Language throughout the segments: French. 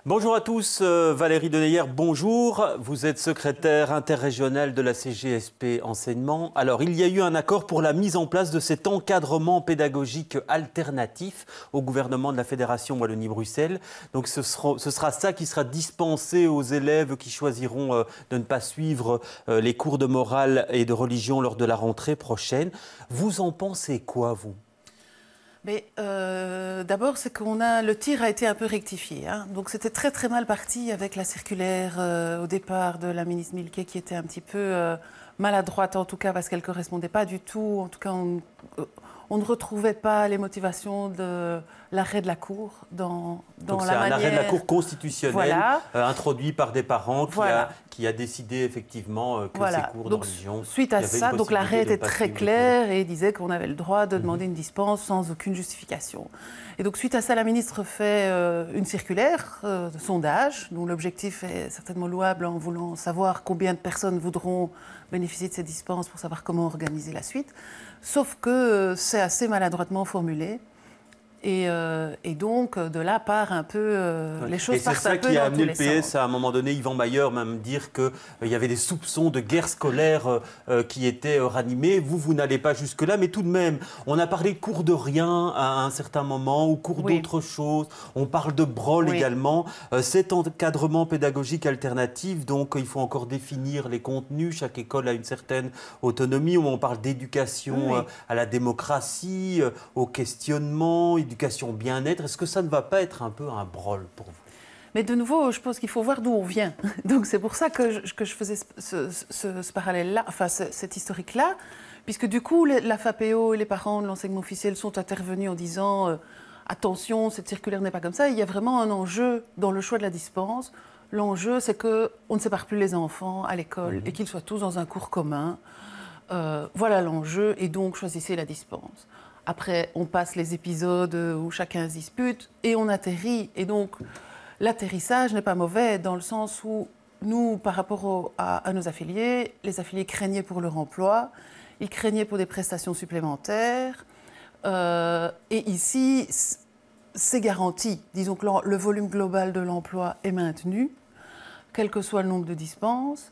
Bonjour à tous, Valérie Deneyer, bonjour. Vous êtes secrétaire interrégionale de la CGSP Enseignement. Alors, il y a eu un accord pour la mise en place de cet encadrement pédagogique alternatif au gouvernement de la Fédération Wallonie-Bruxelles. Donc, ce sera ça qui sera dispensé aux élèves qui choisiront de ne pas suivre les cours de morale et de religion lors de la rentrée prochaine. Vous en pensez quoi, vous ? Mais d'abord, c'est le tir a été un peu rectifié. Donc c'était très très mal parti avec la circulaire au départ de la ministre Milquet qui était un petit peu maladroite en tout cas parce qu'elle ne correspondait pas du tout. En tout cas, on ne retrouvait pas les motivations de l'arrêt de la Cour dans la manière... C'est un arrêt de la Cour constitutionnelle voilà. Introduit par des parents qui a décidé effectivement que ces cours de religion... Suite à ça, l'arrêt était très clair et disait qu'on avait le droit de demander une dispense sans aucune justification. Et donc suite à ça, la ministre fait une circulaire de sondage dont l'objectif est certainement louable en voulant savoir combien de personnes voudront bénéficier de ces dispenses pour savoir comment organiser la suite. Sauf que c'est assez maladroitement formulé. Et donc, de là part un peu... les choses partent un peu dans tous les sens. Et c'est ça qui a amené le PS à un moment donné, Yvan Mayer même dire qu'il y avait des soupçons de guerre scolaire qui étaient ranimés. Vous n'allez pas jusque-là, mais tout de même, on a parlé de cours de rien à un certain moment, ou cours d'autre chose. On parle de brol également. Cet encadrement pédagogique alternatif, donc il faut encore définir les contenus. Chaque école a une certaine autonomie. On parle d'éducation à la démocratie, au questionnement, éducation bien-être, est-ce que ça ne va pas être un peu un brol pour vous? Mais de nouveau, je pense qu'il faut voir d'où on vient. Donc c'est pour ça que je faisais ce parallèle-là, enfin cet historique-là, puisque du coup, la FAPEO et les parents de l'enseignement officiel sont intervenus en disant attention, cette circulaire n'est pas comme ça. Il y a vraiment un enjeu dans le choix de la dispense. L'enjeu, c'est qu'on ne sépare plus les enfants à l'école et qu'ils soient tous dans un cours commun. Voilà l'enjeu, et donc choisissez la dispense. Après, on passe les épisodes où chacun se dispute et on atterrit. Et donc, l'atterrissage n'est pas mauvais dans le sens où nous, par rapport à nos affiliés, les affiliés craignaient pour leur emploi, ils craignaient pour des prestations supplémentaires. Et ici, c'est garanti. Disons que le volume global de l'emploi est maintenu, quel que soit le nombre de dispenses.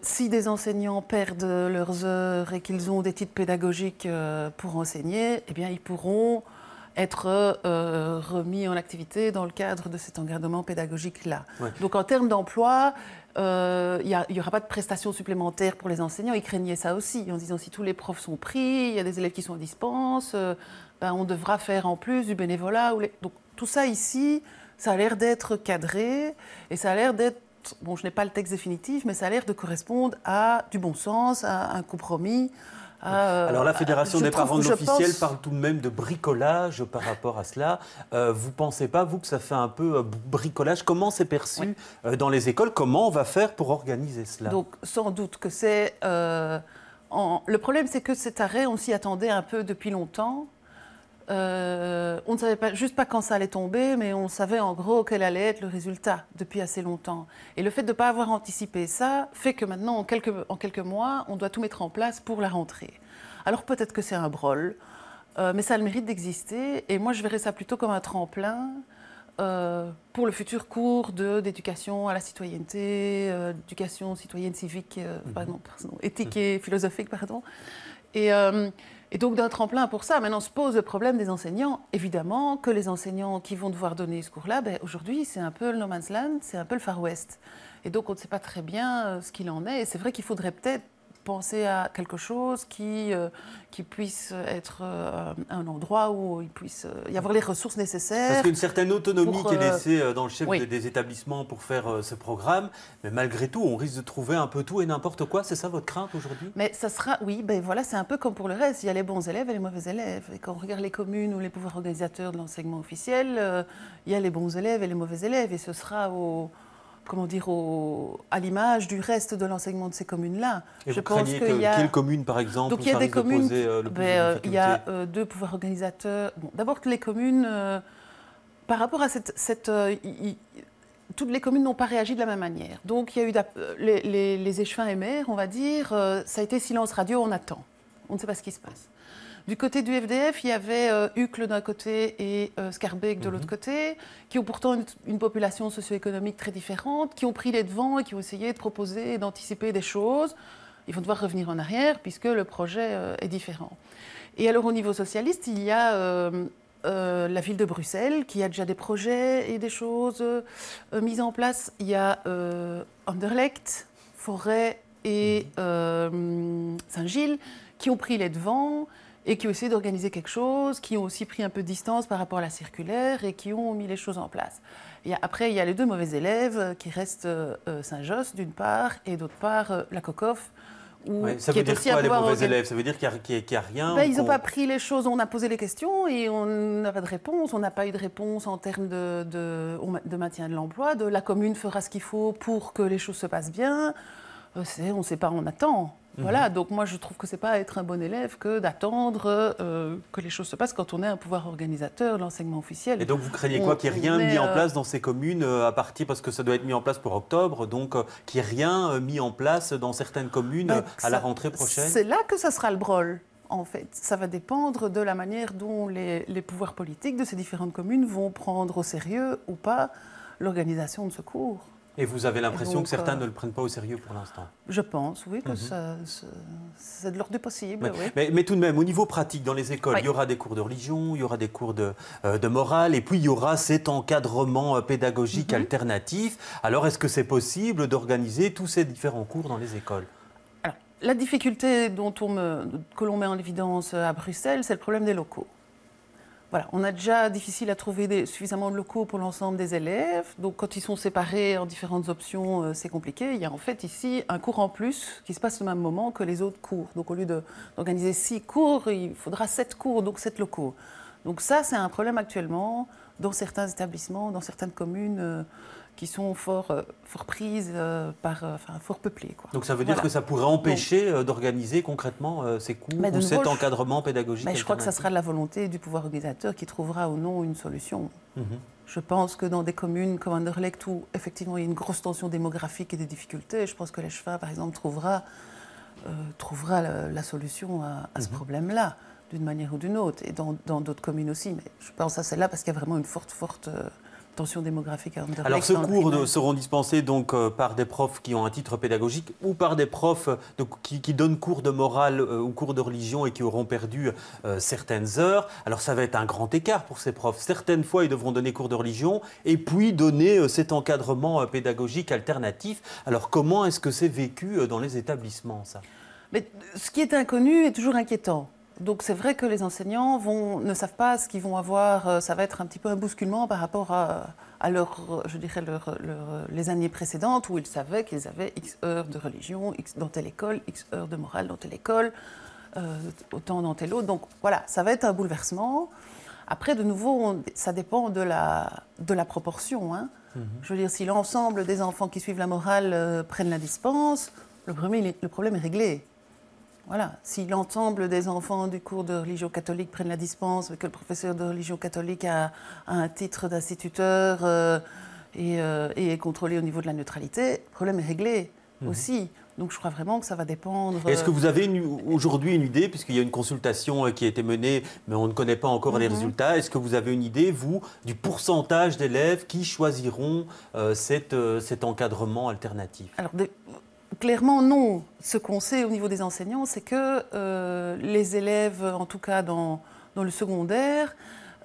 Si des enseignants perdent leurs heures et qu'ils ont des titres pédagogiques pour enseigner, eh bien, ils pourront être remis en activité dans le cadre de cet encadrement pédagogique-là. Ouais. Donc, en termes d'emploi, il n'y aura pas de prestations supplémentaires pour les enseignants. Ils craignaient ça aussi, en disant si tous les profs sont pris, il y a des élèves qui sont en dispense, on devra faire en plus du bénévolat. Donc, tout ça ici, ça a l'air d'être cadré et ça a l'air d'être... Bon, je n'ai pas le texte définitif, mais ça a l'air de correspondre à du bon sens, à un compromis. Alors la Fédération des parents de l'officiel parle tout de même de bricolage par rapport à cela. Vous ne pensez pas, vous, que ça fait un peu bricolage? Comment c'est perçu dans les écoles? Comment on va faire pour organiser cela? Donc sans doute que c'est... Le problème, c'est que cet arrêt, on s'y attendait un peu depuis longtemps. On ne savait juste pas quand ça allait tomber, mais on savait en gros quel allait être le résultat depuis assez longtemps. Et le fait de ne pas avoir anticipé ça fait que maintenant, en quelques mois, on doit tout mettre en place pour la rentrée. Alors peut-être que c'est un brol, mais ça a le mérite d'exister. Et moi, je verrais ça plutôt comme un tremplin pour le futur cours d'éducation à la citoyenneté, d'éducation citoyenne civique, éthique et philosophique, pardon. Et donc, d'un tremplin pour ça, maintenant se pose le problème des enseignants. Évidemment que les enseignants qui vont devoir donner ce cours-là, aujourd'hui, c'est un peu le no man's land, c'est un peu le Far West. Et donc, on ne sait pas très bien ce qu'il en est. Et c'est vrai qu'il faudrait peut-être penser à quelque chose qui puisse être un endroit où il puisse y avoir les ressources nécessaires. Parce qu'il y a une certaine autonomie qui est laissée dans le chef des établissements pour faire ce programme, mais malgré tout, on risque de trouver un peu tout et n'importe quoi. C'est ça votre crainte aujourd'hui? Mais ça sera, oui, voilà, c'est un peu comme pour le reste. Il y a les bons élèves et les mauvais élèves. Et quand on regarde les communes ou les pouvoirs organisateurs de l'enseignement officiel, il y a les bons élèves et les mauvais élèves. Et ce sera à l'image du reste de l'enseignement de ces communes-là. Et je pense qu'il y a... Quelle commune, par exemple, donc, il y a des communes, il y a deux pouvoirs organisateurs. Bon, d'abord, que les communes, par rapport à toutes les communes n'ont pas réagi de la même manière. Donc, il y a eu les échevins et maires, on va dire, ça a été silence radio, on attend. On ne sait pas ce qui se passe. Du côté du FDF, il y avait Uccle d'un côté et Scarbeck de l'autre côté, qui ont pourtant une population socio-économique très différente, qui ont pris les devants et qui ont essayé de proposer et d'anticiper des choses. Ils vont devoir revenir en arrière puisque le projet est différent. Et alors au niveau socialiste, il y a la ville de Bruxelles qui a déjà des projets et des choses mises en place. Il y a Anderlecht, Forêt et Saint-Gilles qui ont pris les devants et qui ont essayé d'organiser quelque chose, qui ont aussi pris un peu de distance par rapport à la circulaire et qui ont mis les choses en place. Après, il y a les deux mauvais élèves qui restent Saint-Josse d'une part et d'autre part la Cocoff. Ça veut dire quoi les mauvais élèves? Ça veut dire qu'il n'y a rien? Ils n'ont pas pris les choses, on a posé les questions et on n'a pas de réponse. On n'a pas eu de réponse en termes de maintien de l'emploi, de la commune fera ce qu'il faut pour que les choses se passent bien. On ne sait pas, on attend. Voilà, donc moi je trouve que ce n'est pas être un bon élève que d'attendre que les choses se passent quand on est un pouvoir organisateur de l'enseignement officiel. Et donc vous craignez quoi? Qu'il n'y ait rien mis en place dans ces communes à partir, parce que ça doit être mis en place pour octobre, donc qu'il n'y ait rien mis en place dans certaines communes à la rentrée prochaine? C'est là que ça sera le brol. En fait, ça va dépendre de la manière dont les pouvoirs politiques de ces différentes communes vont prendre au sérieux ou pas l'organisation de ce cours. Et vous avez l'impression que certains ne le prennent pas au sérieux pour l'instant? Je pense, oui, que c'est de l'ordre du possible. Oui. Mais tout de même, au niveau pratique, dans les écoles, il y aura des cours de religion, il y aura des cours de morale, et puis il y aura cet encadrement pédagogique alternatif. Alors, est-ce que c'est possible d'organiser tous ces différents cours dans les écoles? Alors, la difficulté que l'on met en évidence à Bruxelles, c'est le problème des locaux. Voilà, on a déjà difficile à trouver suffisamment de locaux pour l'ensemble des élèves. Donc, quand ils sont séparés en différentes options, c'est compliqué. Il y a en fait ici un cours en plus qui se passe au même moment que les autres cours. Donc, au lieu d'organiser 6 cours, il faudra 7 cours, donc 7 locaux. Donc ça, c'est un problème actuellement dans certains établissements, dans certaines communes qui sont fort prises, fort peuplées. Quoi. Donc ça veut dire que ça pourrait empêcher d'organiser concrètement ces cours ou cet encadrement pédagogique? Je crois que ça sera de la volonté du pouvoir organisateur qui trouvera ou non une solution. Je pense que dans des communes comme Anderlecht où effectivement il y a une grosse tension démographique et des difficultés, je pense que l'ECHFA, par exemple, trouvera la solution à ce problème-là, d'une manière ou d'une autre, et dans d'autres communes aussi. Mais je pense à celle-là parce qu'il y a vraiment une forte tension démographique à Anderlecht. Alors, ces cours seront dispensés donc par des profs qui ont un titre pédagogique ou par des profs qui donnent cours de morale ou cours de religion et qui auront perdu certaines heures. Alors, ça va être un grand écart pour ces profs. Certaines fois, ils devront donner cours de religion et puis donner cet encadrement pédagogique alternatif. Alors, comment est-ce que c'est vécu dans les établissements, ça? Mais ce qui est inconnu est toujours inquiétant. Donc c'est vrai que les enseignants ne savent pas ce qu'ils vont avoir. Ça va être un petit peu un bousculement par rapport à les années précédentes où ils savaient qu'ils avaient X heures de religion dans telle école, X heures de morale dans telle école, autant dans telle autre. Donc voilà, ça va être un bouleversement. Après, de nouveau, ça dépend de la proportion. Hein. Je veux dire, si l'ensemble des enfants qui suivent la morale prennent la dispense, le problème est réglé. Voilà, si l'ensemble des enfants du cours de religion catholique prennent la dispense, que le professeur de religion catholique a un titre d'instituteur et est contrôlé au niveau de la neutralité, le problème est réglé aussi. Donc je crois vraiment que ça va dépendre... Est-ce que vous avez aujourd'hui une idée, puisqu'il y a une consultation qui a été menée, mais on ne connaît pas encore les résultats, est-ce que vous avez une idée, vous, du pourcentage d'élèves qui choisiront cet encadrement alternatif? Alors, clairement, non. Ce qu'on sait au niveau des enseignants, c'est que les élèves, en tout cas dans le secondaire,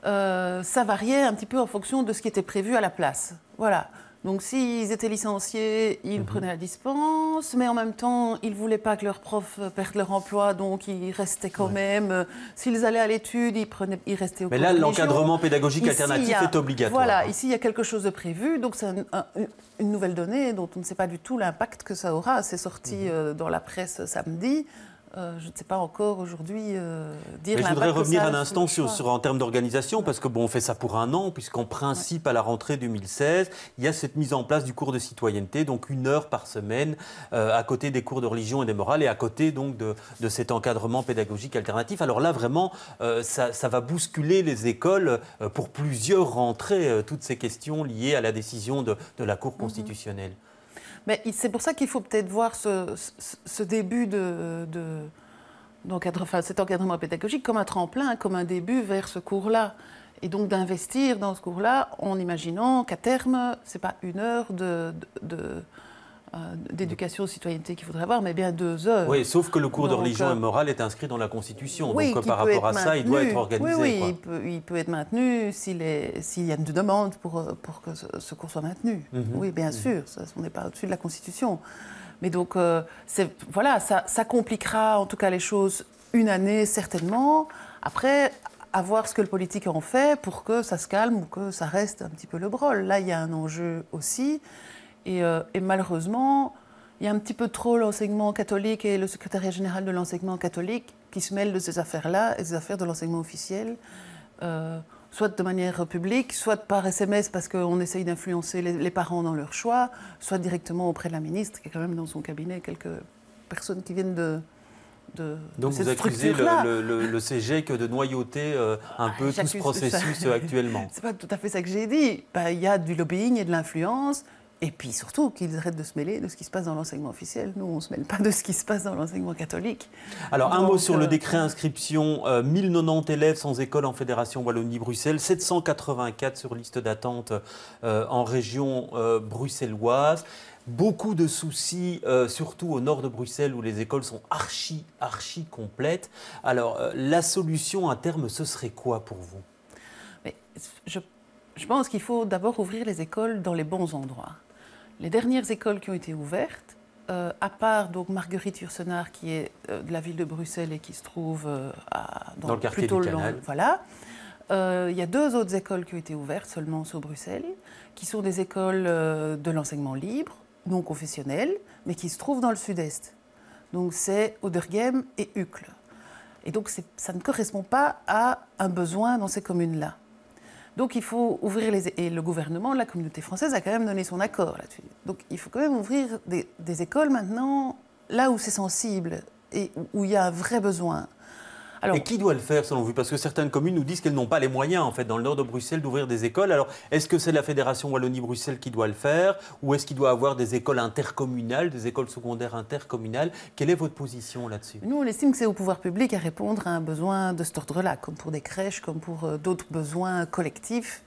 ça variait un petit peu en fonction de ce qui était prévu à la place. Voilà. Donc, s'ils étaient licenciés, ils prenaient la dispense, mais en même temps, ils ne voulaient pas que leurs profs perdent leur emploi, donc ils restaient quand même. S'ils allaient à l'étude, ils restaient au cours de religion. Mais là, l'encadrement pédagogique alternatif est obligatoire. Voilà, ici, il y a quelque chose de prévu, donc c'est une nouvelle donnée dont on ne sait pas du tout l'impact que ça aura. C'est sorti dans la presse samedi. Je ne sais pas encore aujourd'hui dire. Mais je voudrais revenir un instant en termes d'organisation, parce que on fait ça pour un an, puisqu'en principe, à la rentrée 2016, il y a cette mise en place du cours de citoyenneté, donc 1 heure par semaine, à côté des cours de religion et des morales, et à côté donc de cet encadrement pédagogique alternatif. Alors là, vraiment, ça va bousculer les écoles pour plusieurs rentrées, toutes ces questions liées à la décision de la Cour constitutionnelle. Mais c'est pour ça qu'il faut peut-être voir ce début de cet encadrement pédagogique comme un tremplin, comme un début vers ce cours-là. Et donc d'investir dans ce cours-là en imaginant qu'à terme, ce n'est pas 1 heure d'éducation aux citoyenneté qu'il faudrait avoir, mais bien 2 heures. Oui, sauf que le cours de religion et morale est inscrit dans la Constitution. Oui, donc par rapport à ça, il doit être organisé. Oui, il peut être maintenu s'il y a une demande pour que ce cours soit maintenu. Oui, bien sûr, on n'est pas au-dessus de la Constitution. Mais donc, voilà, ça compliquera en tout cas les choses 1 année, certainement. Après, à voir ce que le politique en fait pour que ça se calme ou que ça reste un petit peu le brol. Là, il y a un enjeu aussi. Et malheureusement, il y a un petit peu trop l'enseignement catholique et le secrétariat général de l'enseignement catholique qui se mêlent de ces affaires-là et des affaires de l'enseignement officiel, soit de manière publique, soit par SMS parce qu'on essaye d'influencer les parents dans leur choix, soit directement auprès de la ministre, qui est quand même dans son cabinet quelques personnes qui viennent de donc vous accusez le CGEC de noyauter un peu tout ce processus actuellement. C'est pas tout à fait ça que j'ai dit. Il y a du lobbying et de l'influence. Et puis surtout qu'ils arrêtent de se mêler de ce qui se passe dans l'enseignement officiel. Nous, on ne se mêle pas de ce qui se passe dans l'enseignement catholique. Alors, un mot sur le décret inscription. 1090 élèves sans école en Fédération Wallonie-Bruxelles, 784 sur liste d'attente en région bruxelloise. Beaucoup de soucis, surtout au nord de Bruxelles, où les écoles sont archi complètes. Alors, la solution à terme, ce serait quoi pour vous? Mais je pense qu'il faut d'abord ouvrir les écoles dans les bons endroits. Les dernières écoles qui ont été ouvertes, à part donc Marguerite Yourcenar, qui est de la ville de Bruxelles et qui se trouve dans le quartier du Canal. Voilà. Il y a 2 autres écoles qui ont été ouvertes seulement sur Bruxelles, qui sont des écoles de l'enseignement libre, non confessionnel, mais qui se trouvent dans le sud-est. Donc c'est Oderghem et Uccle. Et donc ça ne correspond pas à un besoin dans ces communes-là. Donc il faut ouvrir et le gouvernement, la communauté française a quand même donné son accord là-dessus. Donc il faut quand même ouvrir des écoles maintenant là où c'est sensible et où il y a un vrai besoin. Alors, et qui doit le faire selon vous? Parce que certaines communes nous disent qu'elles n'ont pas les moyens, en fait, dans le nord de Bruxelles, d'ouvrir des écoles. Alors, est-ce que c'est la Fédération Wallonie-Bruxelles qui doit le faire? Ou est-ce qu'il doit y avoir des écoles intercommunales, des écoles secondaires intercommunales? Quelle est votre position là-dessus? Nous, on estime que c'est au pouvoir public à répondre à un besoin de cet ordre-là, comme pour des crèches, comme pour d'autres besoins collectifs.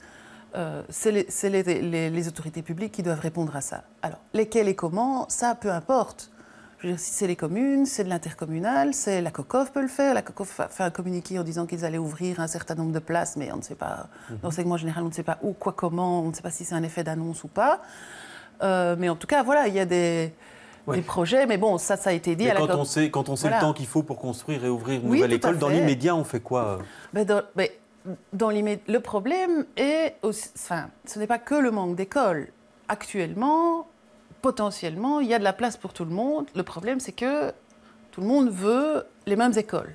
C'est les autorités publiques qui doivent répondre à ça. Alors, lesquelles et comment, ça, peu importe. Je veux dire, si c'est les communes, c'est de l'intercommunal, c'est la COCOF peut le faire. La COCOF a fait un communiqué en disant qu'ils allaient ouvrir un certain nombre de places, mais on ne sait pas, l'enseignement général, on ne sait pas où, quoi, comment, on ne sait pas si c'est un effet d'annonce ou pas. Mais en tout cas, voilà, il y a des projets, mais bon, ça a été dit mais à la COCOF. Quand on sait le temps qu'il faut pour construire et ouvrir une nouvelle école, dans l'immédiat, on fait quoi? Le problème est, ce n'est pas que le manque d'écoles. Actuellement, potentiellement, il y a de la place pour tout le monde. Le problème, c'est que tout le monde veut les mêmes écoles,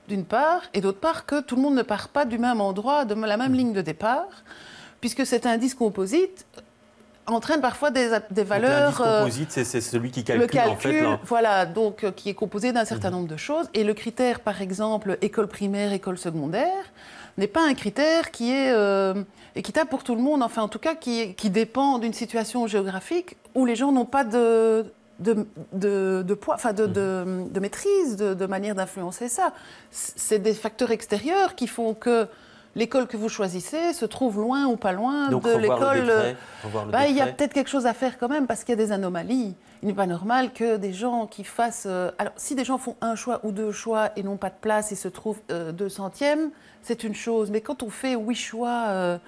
d'une part, et d'autre part, que tout le monde ne part pas du même endroit, de la même ligne de départ, puisque cet indice composite entraîne parfois des valeurs... L'indice composite, c'est celui qui calcule, en fait... Voilà, donc qui est composé d'un certain nombre de choses. Et le critère, par exemple, école primaire, école secondaire, n'est pas un critère qui est équitable pour tout le monde, enfin en tout cas qui dépend d'une situation géographique où les gens n'ont pas de poids, enfin de maîtrise, de manière d'influencer ça. C'est des facteurs extérieurs qui font que l'école que vous choisissez se trouve loin ou pas loin donc, de l'école. Il y a peut-être quelque chose à faire quand même parce qu'il y a des anomalies. Il n'est pas normal que des gens qui fassent... Alors, si des gens font un choix ou 2 choix et n'ont pas de place et se trouvent 200e, c'est une chose. Mais quand on fait 8 choix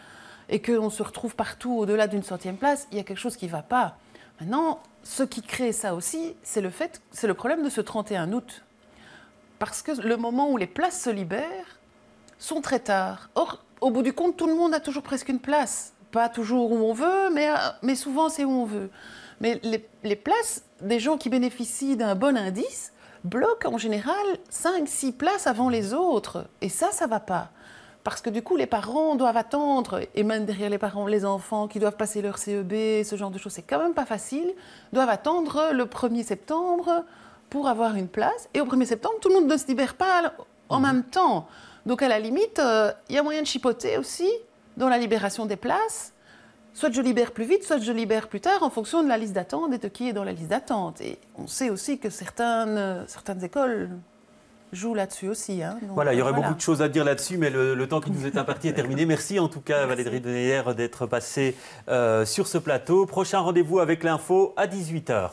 et qu'on se retrouve partout au-delà d'une 100e place, il y a quelque chose qui ne va pas. Maintenant, ce qui crée ça aussi, c'est le problème de ce 31 août. Parce que le moment où les places se libèrent sont très tard. Or, au bout du compte, tout le monde a toujours presque une place. Pas toujours où on veut, mais souvent c'est où on veut. Mais les places des gens qui bénéficient d'un bon indice bloquent en général 5-6 places avant les autres. Et ça ne va pas. Parce que du coup, les parents doivent attendre, et même derrière les parents, les enfants qui doivent passer leur CEB, ce genre de choses, c'est quand même pas facile, doivent attendre le 1er septembre pour avoir une place. Et au 1er septembre, tout le monde ne se libère pas en même temps. Donc à la limite, il y a moyen de chipoter aussi dans la libération des places. Soit je libère plus vite, soit je libère plus tard en fonction de la liste d'attente et de qui est dans la liste d'attente. Et on sait aussi que certaines écoles joue là-dessus aussi. Hein. Donc, voilà, il y aurait beaucoup de choses à dire là-dessus, mais le temps qui nous est imparti est terminé. Merci en tout cas, Valérie Deneyer, d'être passée sur ce plateau. Prochain rendez-vous avec l'info à 18 h.